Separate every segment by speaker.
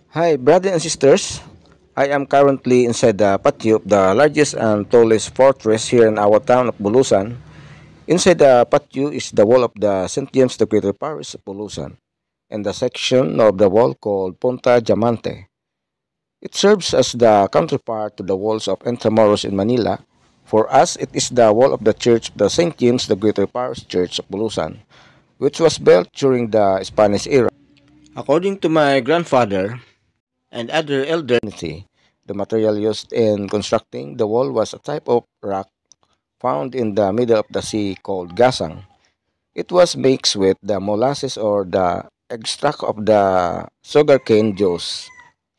Speaker 1: Hi, brothers and sisters. I am currently inside the patio of the largest and tallest fortress here in our town of Bulusan. Inside the patio is the wall of the St. James the Greater Parish of Bulusan and the section of the wall called Punta Diamante. It serves as the counterpart to the walls of Intramuros in Manila. For us, it is the wall of the church of the St. James the Greater Parish Church of Bulusan, which was built during the Spanish era. According to my grandfather, and other elderly. The material used in constructing the wall was a type of rock found in the middle of the sea called gasang. It was mixed with the molasses or the extract of the sugarcane juice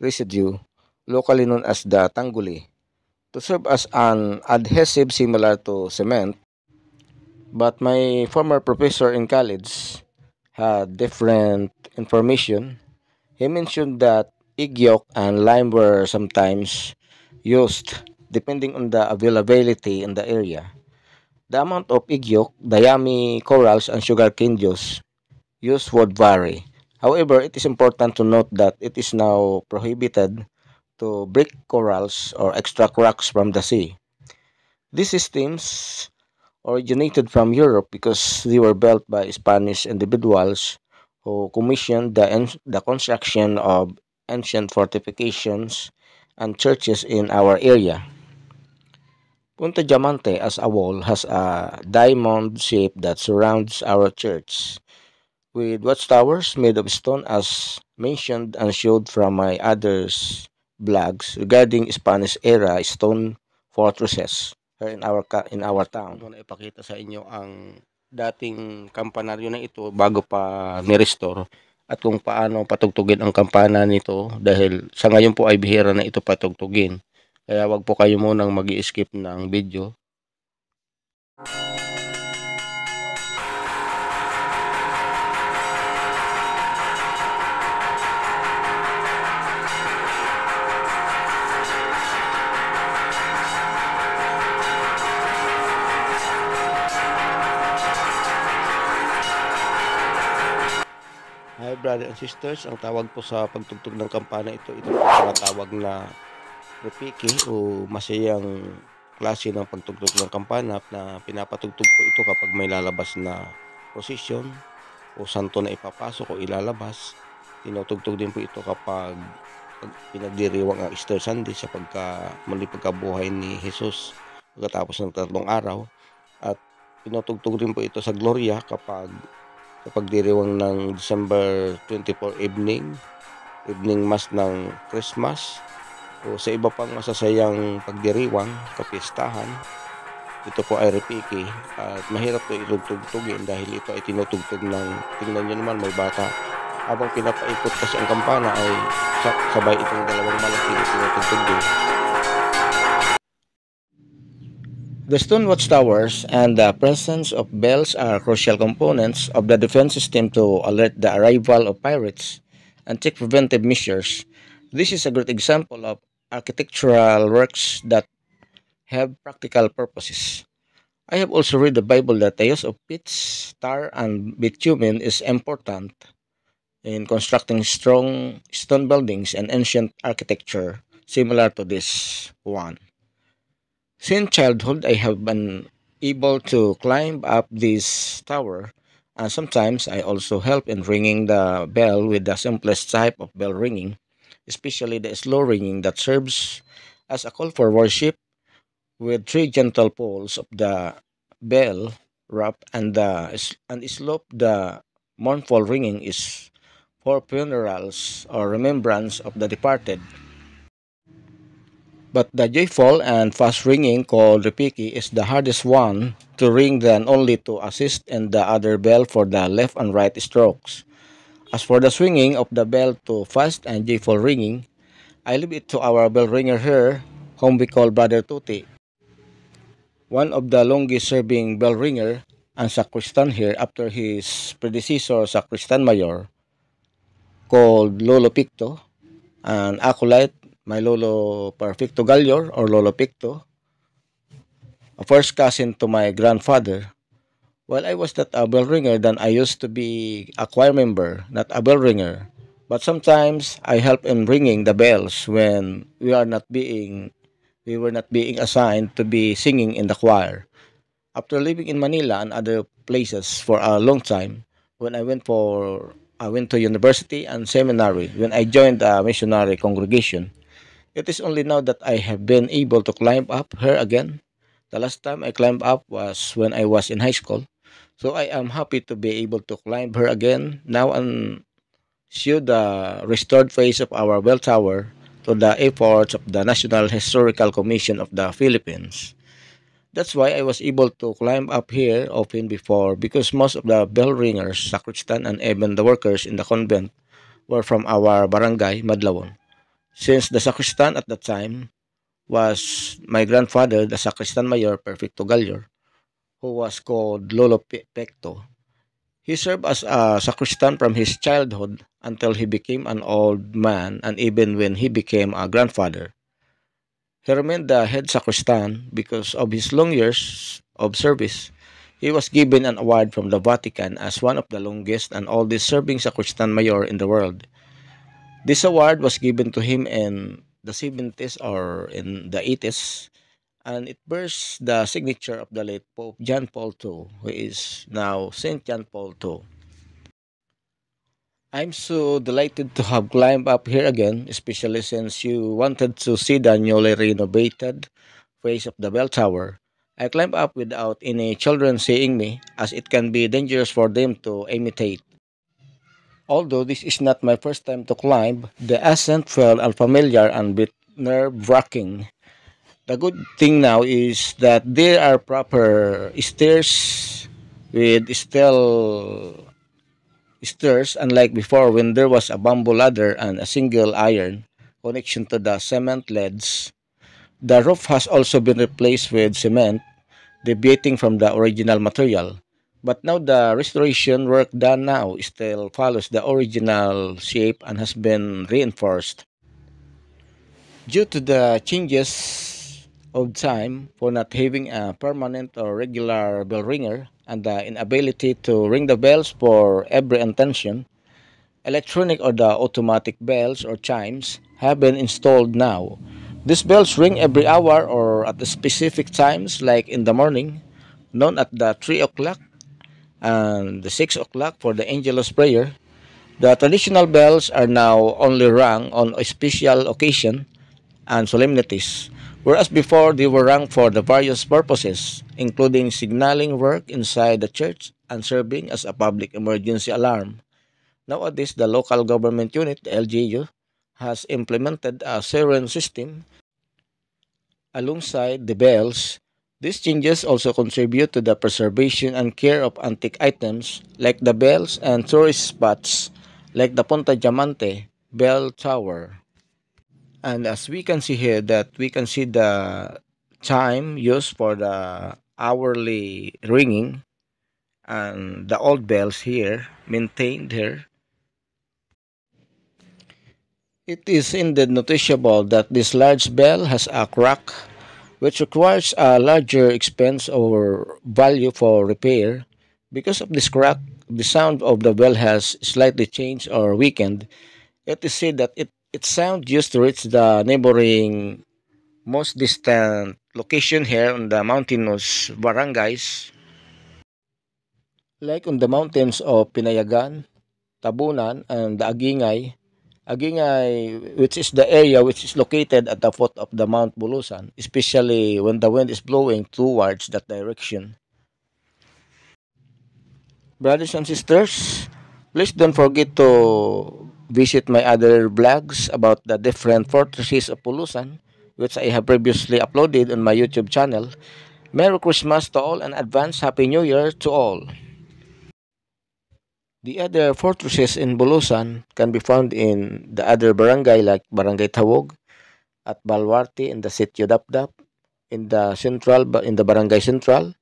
Speaker 1: residue, locally known as the tangguli, to serve as an adhesive similar to cement. But my former professor in college had different information. He mentioned that egg yolk and lime were sometimes used depending on the availability in the area. The amount of egg yolk, dayami corals, and sugarcane juice used would vary. However, it is important to note that it is now prohibited to break corals or extract rocks from the sea. These systems originated from Europe because they were built by Spanish individuals who commissioned the construction of ancient fortifications and churches in our area. Punta Diamante as a wall has a diamond shape that surrounds our church, with watchtowers made of stone as mentioned and showed from my others blogs regarding Spanish era stone fortresses here in our town. Ano na ipakita sa inyo ang dating kampanaryo na ito bago pa ni-restore at kung paano patugtugin ang kampana nito dahil sa ngayon po ay bihira na ito patugtugin. Kaya wag po kayo munang mag-i-skip ng video. Hi brother and sisters, ang tawag po sa pagtugtog ng kampana ito po tinatawag na repiki o masayang klase ng pagtugtog ng kampana na pinapatugtog po ito kapag may lalabas na prosesyon o santo na ipapasok o ilalabas. Tinutugtog din po ito kapag pinagdiriwang ang Easter Sunday sa muli pagkabuhay ni Jesus pagkatapos ng 3 araw, at tinutugtog din po ito sa Gloria sa pagdiriwang ng December 24 evening mass ng Christmas o sa iba pang masasayang pagdiriwang, kapistahan. Ito po ay repiki at mahirap po itugtugin dahil ito ay tinutugtog ng, tingnan nyo naman, may bata. Habang pinapaikot kasi ang kampana ay sabay itong dalawang malaki na tinutugtog din. The stone watchtowers and the presence of bells are crucial components of the defense system to alert the arrival of pirates and take preventive measures. This is a great example of architectural works that have practical purposes. I have also read the Bible that the use of pitch, tar, and bitumen is important in constructing strong stone buildings and ancient architecture similar to this one. Since childhood, I have been able to climb up this tower, and sometimes I also help in ringing the bell with the simplest type of bell ringing, especially the slow ringing that serves as a call for worship with 3 gentle pulls of the bell wrap and slope. The mournful ringing is for funerals or remembrance of the departed. But the joyful and fast ringing called repiki is the hardest one to ring than only to assist in the other bell for the left and right strokes. As for the swinging of the bell to fast and joyful ringing, I leave it to our bell ringer here, whom we call Brother Tuti, one of the longest serving bell ringer and sacristan here after his predecessor sacristan mayor called Lolo Picto, an acolyte, my Lolo Perfecto Galior or Lolo Picto, a first cousin to my grandfather. While I was not a bell ringer, then I used to be a choir member, not a bell ringer. But sometimes I help in ringing the bells when we were not being assigned to be singing in the choir. After living in Manila and other places for a long time, when I went to university and seminary, when I joined a missionary congregation, it is only now that I have been able to climb up here again. The last time I climbed up was when I was in high school. So I am happy to be able to climb her again now and show the restored face of our bell tower to the efforts of the National Historical Commission of the Philippines. That's why I was able to climb up here often before because most of the bell ringers, sacristan, and even the workers in the convent were from our barangay, Madlawon. Since the sacristan at that time was my grandfather, the sacristan mayor, Perfecto Gallor, who was called Lolo Pecto. He served as a sacristan from his childhood until he became an old man and even when he became a grandfather. He remained the head sacristan because of his long years of service. He was given an award from the Vatican as one of the longest and oldest serving sacristan mayor in the world. This award was given to him in the 70s or in the 80s, and it bears the signature of the late Pope John Paul II, who is now Saint John Paul II. I'm so delighted to have climbed up here again, especially since you wanted to see the newly renovated face of the bell tower. I climbed up without any children seeing me, as it can be dangerous for them to imitate. Although this is not my first time to climb, the ascent felt unfamiliar and bit nerve-wracking. The good thing now is that there are proper stairs with stairs, unlike before when there was a bamboo ladder and a single iron connection to the cement leads. The roof has also been replaced with cement, deviating from the original material. But now the restoration work done now still follows the original shape and has been reinforced. Due to the changes of time for not having a permanent or regular bell ringer and the inability to ring the bells for every intention, electronic or the automatic bells or chimes have been installed now. These bells ring every hour or at the specific times like in the morning, known at the 3 o'clock and the 6 o'clock for the Angelus prayer. The traditional bells are now only rung on a special occasion and solemnities, whereas before they were rung for the various purposes, including signaling work inside the church and serving as a public emergency alarm. Nowadays, the local government unit, the LGU, has implemented a siren system alongside the bells. These changes also contribute to the preservation and care of antique items like the bells and tourist spots like the Punta Diamante Bell Tower. And as we can see here that we can see the chime used for the hourly ringing and the old bells here maintained here. It is indeed noticeable that this large bell has a crack which requires a larger expense or value for repair. Because of this crack, the sound of the bell has slightly changed or weakened. It is said that its sound used to reach the neighboring most distant location here on the mountainous barangays, like on the mountains of Pinayagan, Tabunan, and the Agingay. Agingay, which is the area which is located at the foot of the Mount Bulusan, especially when the wind is blowing towards that direction. Brothers and sisters, please don't forget to visit my other vlogs about the different fortresses of Bulusan, which I have previously uploaded on my YouTube channel. Merry Christmas to all and advance Happy New Year to all. The other fortresses in Bulusan can be found in the other barangay like Barangay Tawog at Balwarte in the Sitio Dapdap, in the Barangay Central,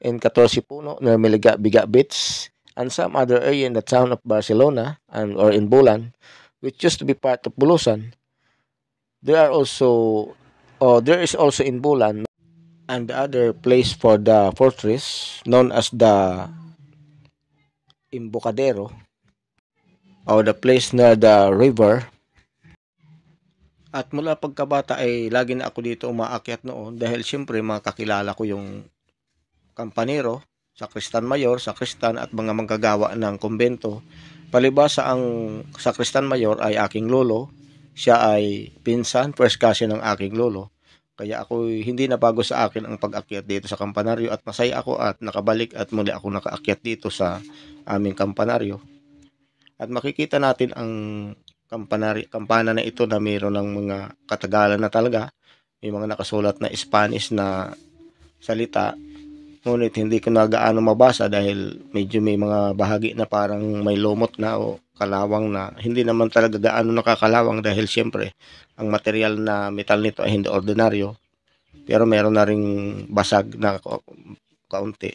Speaker 1: in Catorce Puno near Biga Beach, and some other area in the town of Barcelona and or in Bulan, which used to be part of Bulusan. There is also in Bulan and the other place for the fortress known as the Imbocadero. or the place na the river. At mula pagkabata ay lagi na ako dito umaakyat noon dahil siyempre makakilala ko yung kampanero, sakristan mayor, sakristan at mga manggagawa ng kumbento. Palibasa ang sakristan mayor ay aking lolo. Siya ay pinsan, first cousin ng aking lolo. Kaya ako hindi na bago sa akin ang pag-akyat dito sa kampanaryo at masaya ako at nakabalik at muli ako nakaakyat dito sa aming kampanaryo. At makikita natin ang kampana na ito na mayroon ng mga katagalan na talaga. May mga nakasulat na Spanish na salita. Ngunit hindi ko na gaano mabasa dahil medyo may mga bahagi na parang may lumot na o kalawang na hindi naman talaga gaano nakakalawang dahil siyempre ang material na metal nito ay hindi ordinaryo pero meron na ring basag na kaunti.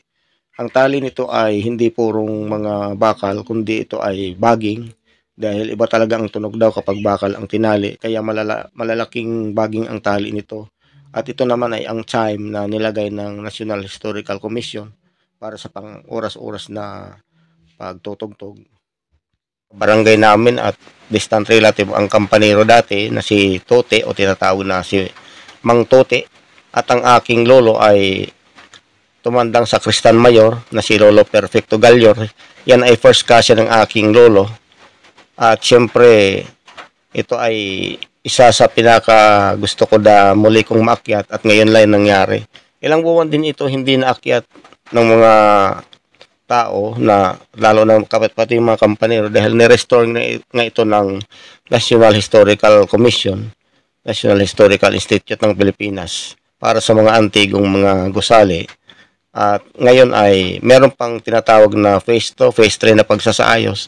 Speaker 1: Ang tali nito ay hindi purong mga bakal kundi ito ay baging dahil iba talaga ang tunog daw kapag bakal ang tinali kaya malalaking baging ang tali nito. At ito naman ay ang chime na nilagay ng National Historical Commission para sa pang oras-oras na pagtutugtog. Barangay namin at distant relative ang kampanero dati na si Tote o tinatawag na si Mang Tote at ang aking lolo ay tumandang sa Kristan Mayor na si Lolo Perfecto Galyor. Yan ay first cousin ng aking lolo. At syempre, ito ay isa sa pinaka gusto ko na muli kong maakyat at ngayon lang nangyari. Ilang buwan din ito hindi naakyat ng mga tao na lalo na pati mga kampanero dahil ni-restore nga ito ng National Historical Commission, National Historical Institute ng Pilipinas para sa mga antigong mga gusali. At ngayon ay meron pang tinatawag na phase 2, phase 3 na pagsasaayos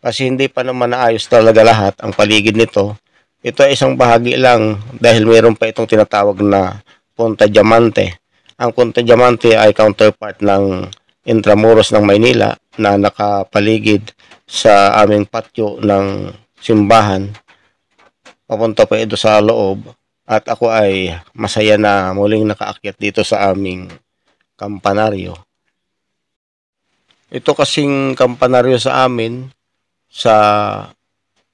Speaker 1: kasi hindi pa naman naayos talaga lahat ang paligid nito. Ito ay isang bahagi lang dahil mayroon pa itong tinatawag na Punta Diamante. Ang Punta Diamante ay counterpart ng Intramuros ng Maynila na nakapaligid sa aming patio ng simbahan. Papunta pa ito sa loob at ako ay masaya na muling nakaakyat dito sa aming kampanaryo. Ito kasing kampanaryo sa amin sa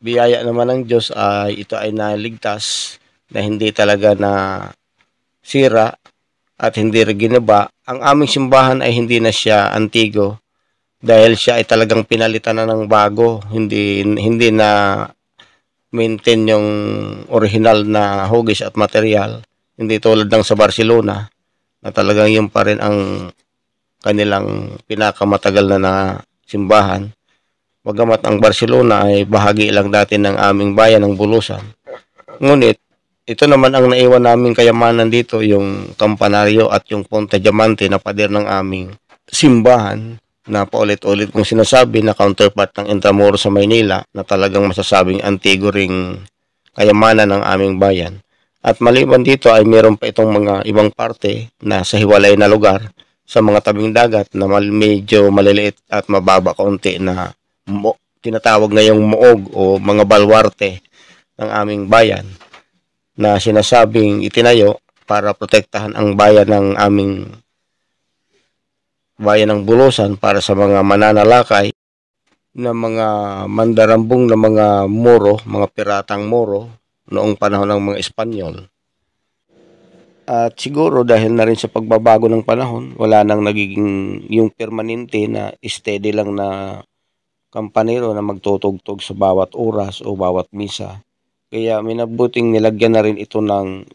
Speaker 1: biyaya naman ng Diyos ay ito ay naligtas na hindi talaga na sira at hindi rin ginaba. Ang aming simbahan ay hindi na siya antigo dahil siya ay talagang pinalitan na ng bago. Hindi na maintain yung original na hugis at material. Hindi tulad ng sa Barcelona na talagang yun pa rin ang kanilang pinakamatagal na simbahan. Bagamat ang Barcelona ay bahagi lang dati ng aming bayan ng Bulusan. Ngunit, ito naman ang naiwan naming kayamanan dito, yung kampanaryo at yung Punta Diamante na pader ng aming simbahan na paulit-ulit kong sinasabi na counterpart ng Intramuros sa Maynila na talagang masasabing antigo ring kayamanan ng aming bayan. At maliban dito ay meron pa itong mga ibang parte na sa hiwalay na lugar sa mga tabing dagat na medyo maliliit at mababa kaunti na tinatawag ngayong muog o mga balwarte ng aming bayan na sinasabing itinayo para protektahan ang bayan ng aming bayan ng Bulusan para sa mga mananalakay na mga mandarambong na mga Moro, mga piratang Moro noong panahon ng mga Espanyol. At siguro dahil na rin sa pagbabago ng panahon, wala nang nagiging yung permanente na steady lang na kampanero na magtutugtog sa bawat oras o bawat misa. Kaya minabuting nilagyan na rin ito ng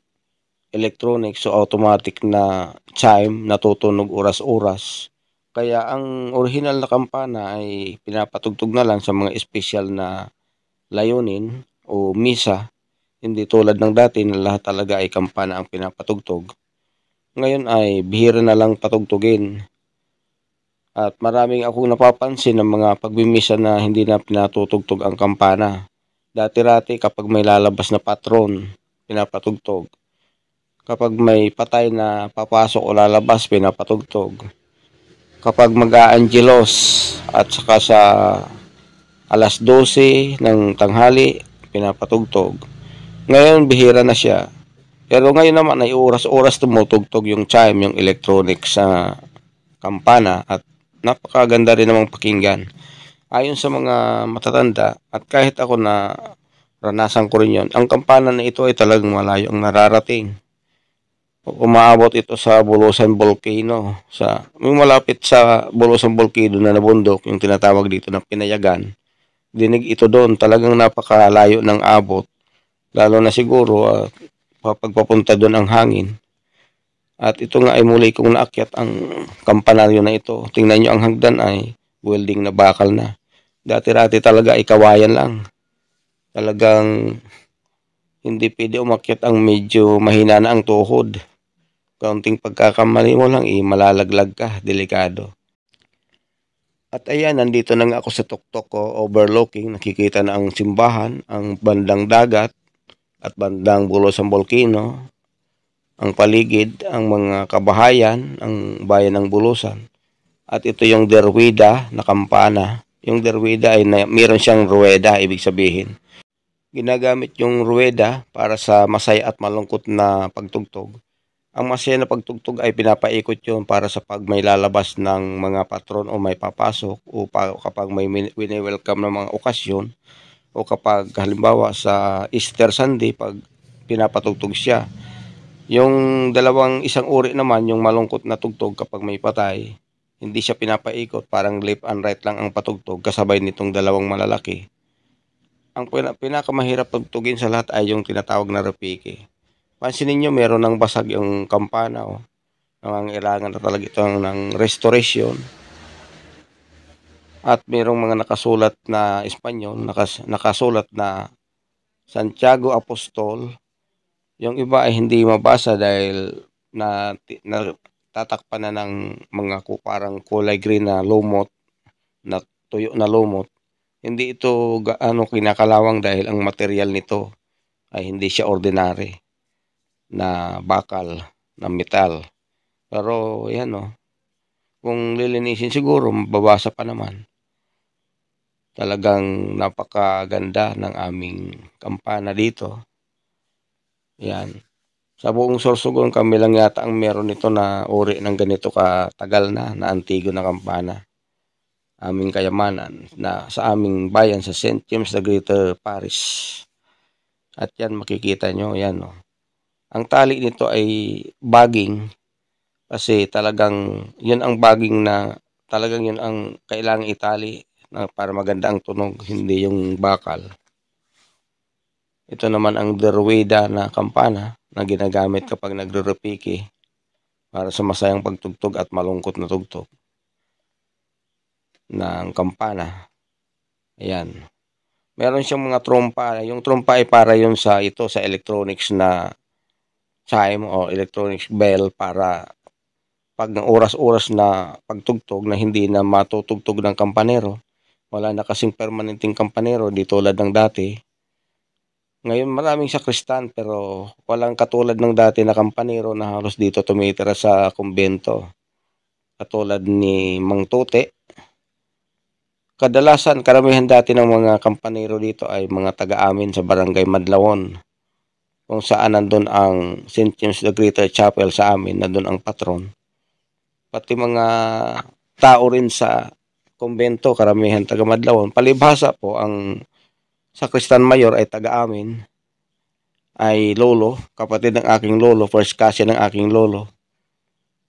Speaker 1: electronics o automatic na chime na tutunog oras-oras. Kaya ang original na kampana ay pinapatugtog na lang sa mga espesyal na layunin o misa. Hindi tulad ng dati na lahat talaga ay kampana ang pinapatugtog. Ngayon ay bihira na lang patugtugin. At maraming akong napapansin ng mga pagbimisa na hindi na pinatutugtog ang kampana. Dati-rati kapag may lalabas na patron, pinapatugtog. Kapag may patay na papasok o lalabas, pinapatugtog. Kapag mag-aangelos at saka sa alas 12 ng tanghali, pinapatugtog. Ngayon, bihira na siya. Pero ngayon naman ay oras-oras tumutugtog yung chime, yung electronics sa kampana at napakaganda rin namang pakinggan. Ayon sa mga matatanda at kahit ako na ranasan ko rin yon, ang kampana na ito ay talagang malayo ang nararating. Umaabot ito sa Bulusan Volcano. May malapit sa Bulusan Volcano na bundok, yung tinatawag dito na Pinayagan. Dinig ito doon, talagang napakalayo ng abot. Lalo na siguro kapag papunta doon ang hangin. At ito nga ay muli kong naakyat ang kampanaryo na ito. Tingnan nyo ang hagdan ay welding na bakal na. Dati-rati talaga ay kawayan lang. Talagang hindi pwede umakyat ang medyo mahina na ang tuhod. Kaunting pagkakamali mo lang, malalaglag ka, delikado. At ayan, nandito na nga ako sa tuktok ko, overlooking, nakikita na ang simbahan, ang bandang dagat, at bandang Bulusan Volcano, ang paligid, ang mga kabahayan, ang bayan ng Bulusan. At ito yung derwida na kampana. Yung derwida ay mayroon siyang ruweda, ibig sabihin. Ginagamit yung ruweda para sa masaya at malungkot na pagtugtog. Ang masaya na pagtugtog ay pinapaikot yun para sa pag may lalabas ng mga patron o may papasok o kapag may wini-welcome ng mga okasyon o kapag halimbawa sa Easter Sunday pag pinapatugtog siya. Yung isang uri naman, yung malungkot na tugtog kapag may patay, hindi siya pinapaikot, parang left and right lang ang patugtog kasabay nitong dalawang malalaki. Ang pinakamahirap tugtugin sa lahat ay yung tinatawag na repike. Pansinin nyo, meron ng basag yung kampana. Nangangailangan na talaga ito ng restoration. At merong mga nakasulat na Espanyol, nakasulat na Santiago Apostol. Yung iba ay hindi mabasa dahil tatakpan na ng mga parang kulay green na lumot, na tuyo na lumot. Hindi ito gaano kinakalawang dahil ang material nito ay hindi siya ordinary na bakal, na metal. Pero yan kung lilinisin siguro, mababasa pa naman. Talagang napakaganda ng aming kampana dito. Yan. Sa buong Sorsogon, kami lang yata ang meron nito na uri ng ganito katagal na antigo na kampana. Aming kayamanan na sa aming bayan sa St. James the Greater Parish. At yan makikita nyo, yan Ang tali nito ay bagging kasi talagang yun ang bagging na talagang yun ang kailangang itali para maganda ang tunog, hindi yung bakal. Ito naman ang derwida na kampana na ginagamit kapag nagre-repiki para sa masayang pagtugtog at malungkot na tugtog ng kampana. Ayan. Meron siyang mga trompa. Yung trompa ay para yun sa electronics na chime o electronics bell para pag ng oras-oras na pagtugtog na hindi na matutugtog ng kampanero. Wala na kasing permanenteng kampanero di tulad ng dati. Ngayon maraming sakristan pero walang katulad ng dati na kampanero na halos dito tumitira sa kumbento. Katulad ni Mang Tute. Kadalasan, karamihan dati ng mga kampanero dito ay mga taga-amin sa Barangay Madlawon. Kung saan nandun ang St. James the Greater Chapel sa amin, nandun ang patron. Pati mga tao rin sa kumbento, karamihan taga Madlawon. Palibhasa po, ang Sakristan Mayor ay taga-amin, ay lolo, kapatid ng aking lolo, first cousin ng aking lolo,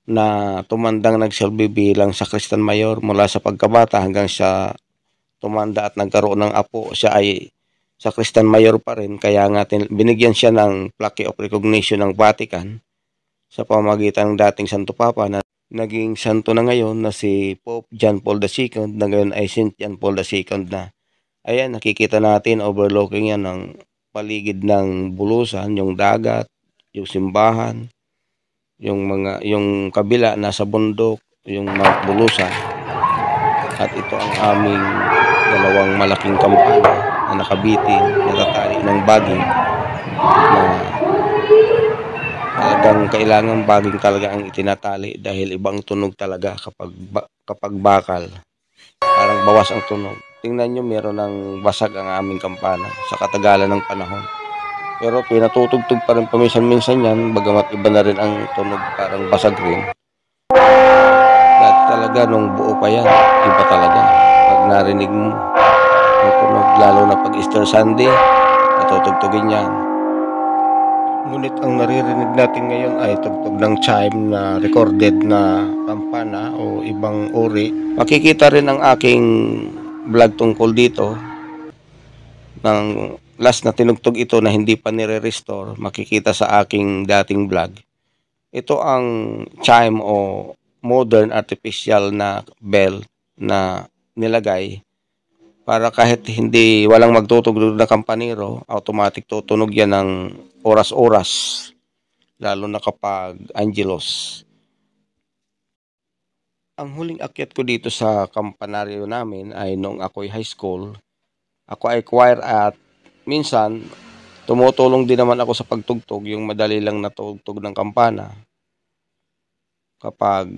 Speaker 1: na tumandang nagsilbi bilang Sakristan Mayor mula sa pagkabata hanggang sa tumanda at nagkaroon ng apo. Siya ay Sakristan Mayor pa rin, kaya nga binigyan siya ng Plaque of Recognition ng Vatican sa pamamagitan ng dating Santo Papa na naging santo na ngayon na si Pope John Paul II, na ngayon ay St. John Paul II na. Ayan, nakikita natin, overlooking yan ng paligid ng Bulusan, yung dagat, yung simbahan, yung kabila nasa bundok, yung Mount Bulusan. At ito ang aming dalawang malaking kampana na nakabitin, natatali ng baging na talagang kailangan baging talaga ang itinatali dahil ibang tunog talaga kapag bakal. Parang bawas ang tunog. Tingnan nyo, meron ng basag ang aming kampana sa katagalan ng panahon. Pero pinatutugtog pa rin paminsan-minsan yan, bagamat iba na rin ang tunog, parang basag rin. Dahil talaga nung buo pa yan, iba talaga. Pag narinig mo yung tunog, lalo na pag Easter Sunday, natutugtugin yan. Ngunit ang naririnig natin ngayon ay tugtog ng chime na recorded na kampana o ibang uri. Makikita rin ang aking vlog tungkol dito. Ng last na tinugtog ito na hindi pa nire-restore, makikita sa aking dating vlog. Ito ang chime o modern artificial na bell na nilagay para kahit walang magtutugtog na kampanero, automatic tutunog yan ng oras-oras, lalo na kapag Angelos. Ang huling akyat ko dito sa kampanaryo namin ay noong ako'y high school. Ako ay choir at minsan tumutulong din naman ako sa pagtugtog, yung madali lang na tugtog ng kampana. Kapag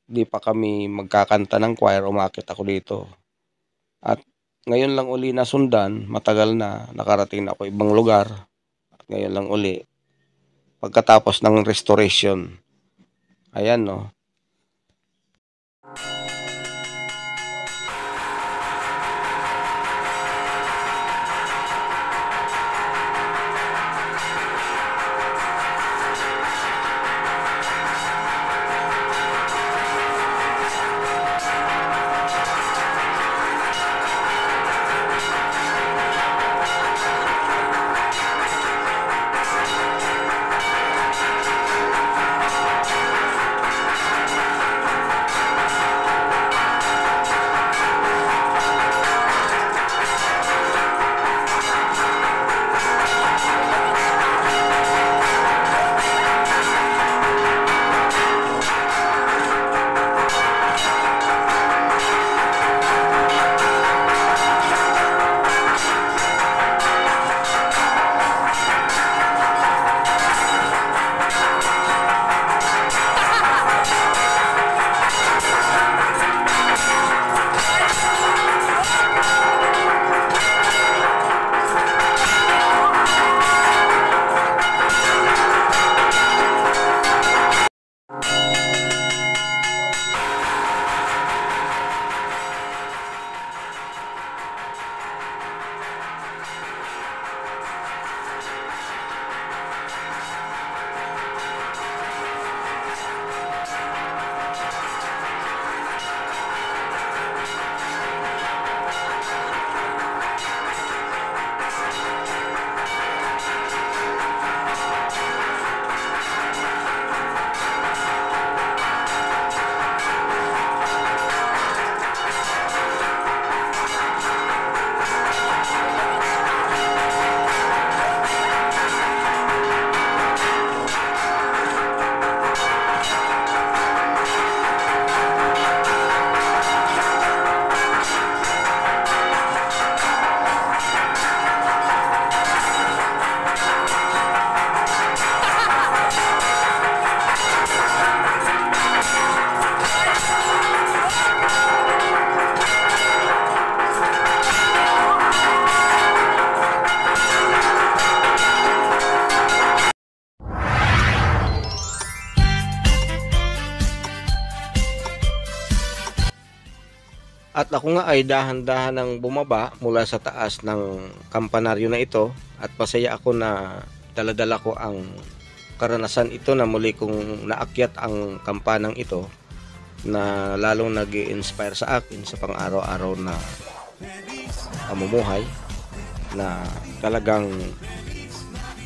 Speaker 1: di pa kami magkakanta ng choir, umakyat ako dito. At ngayon lang uli nasundan, matagal na, nakarating na ako ibang lugar. At ngayon lang uli, pagkatapos ng restoration. Ayan, no. At ako nga ay dahan-dahan ng bumaba mula sa taas ng kampanaryo na ito at masaya ako na daladala ko ang karanasan ito na muli kong naakyat ang kampanang ito na lalong nag-i-inspire sa akin sa pang-araw-araw na pamumuhay, na talagang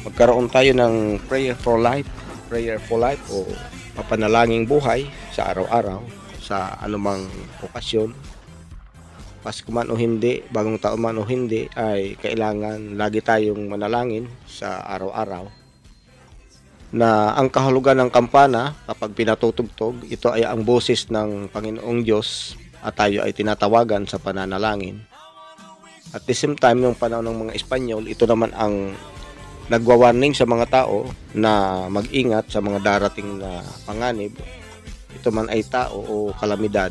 Speaker 1: magkaroon tayo ng prayer for life o papanalangin buhay sa araw-araw sa anumang okasyon. Pasko man o hindi, bagong taon man o hindi, ay kailangan lagi tayong manalangin sa araw-araw na ang kahulugan ng kampana kapag pinatutugtog, ito ay ang boses ng Panginoong Diyos at tayo ay tinatawagan sa pananalangin. At the same time, yung panahon ng mga Espanyol, ito naman ang nagwa-warning sa mga tao na mag-ingat sa mga darating na panganib. Ito man ay tao o kalamidad,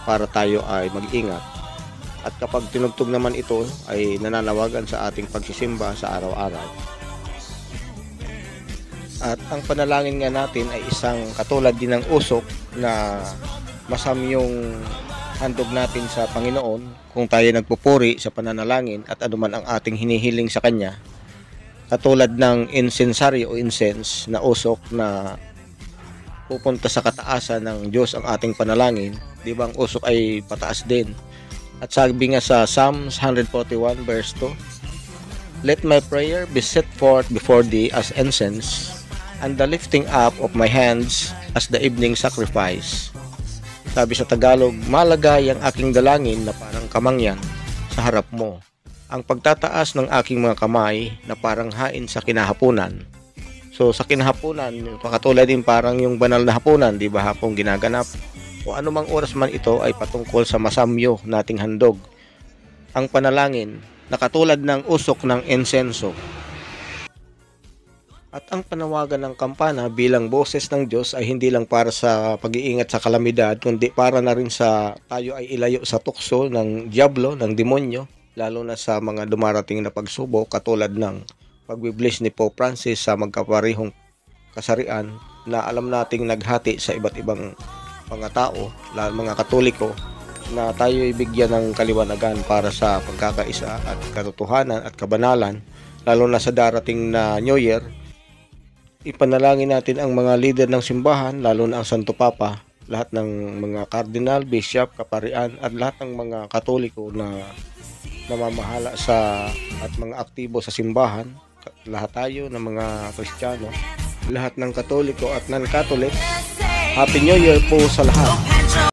Speaker 1: para tayo ay mag-ingat. At kapag tinugtog naman ito ay nananawagan sa ating pagsisimba sa araw-araw. At ang panalangin nga natin ay isang katulad din ng usok na masamyong handog natin sa Panginoon kung tayo nagpupuri sa pananalangin at anuman ang ating hinihiling sa Kanya. Katulad ng insensaryo o incense na usok na pupunta sa kataasan ng Diyos ang ating panalangin. Di ba ang usok ay pataas din? At sabi nga sa Psalms 141 verse 2, "Let my prayer be set forth before thee as incense, and the lifting up of my hands as the evening sacrifice." Sabi sa Tagalog, malagay ang aking dalangin na parang kamangyan sa harap mo. Ang pagtataas ng aking mga kamay na parang hain sa kinahapunan. So sa kinahapunan, katulad din parang yung banal na hapunan, di ba, hapong ginaganap. O anumang oras man ito ay patungkol sa masamyo nating handog. Ang panalangin na katulad ng usok ng insenso. At ang panawagan ng kampana bilang boses ng Diyos ay hindi lang para sa pag-iingat sa kalamidad, kundi para na rin sa tayo ay ilayo sa tukso ng diablo, ng demonyo, lalo na sa mga dumarating na pagsubok katulad ng pagbibliss ni Pope Francis sa magkaparehong kasarian na alam nating naghati sa iba't ibang mga tao, lalo mga Katoliko, na tayo ay bigyan ng kaliwanagan para sa pagkakaisa at katotohanan at kabanalan, lalo na sa darating na New Year. Ipanalangin natin ang mga leader ng simbahan, lalo na ang Santo Papa, lahat ng mga cardinal, bishop, kaparian at lahat ng mga Katoliko na namamahala sa at mga aktibo sa simbahan, lahat tayo ng mga Kristiyano, lahat ng Katoliko at non-Catholic. Happy New Year po sa lahat.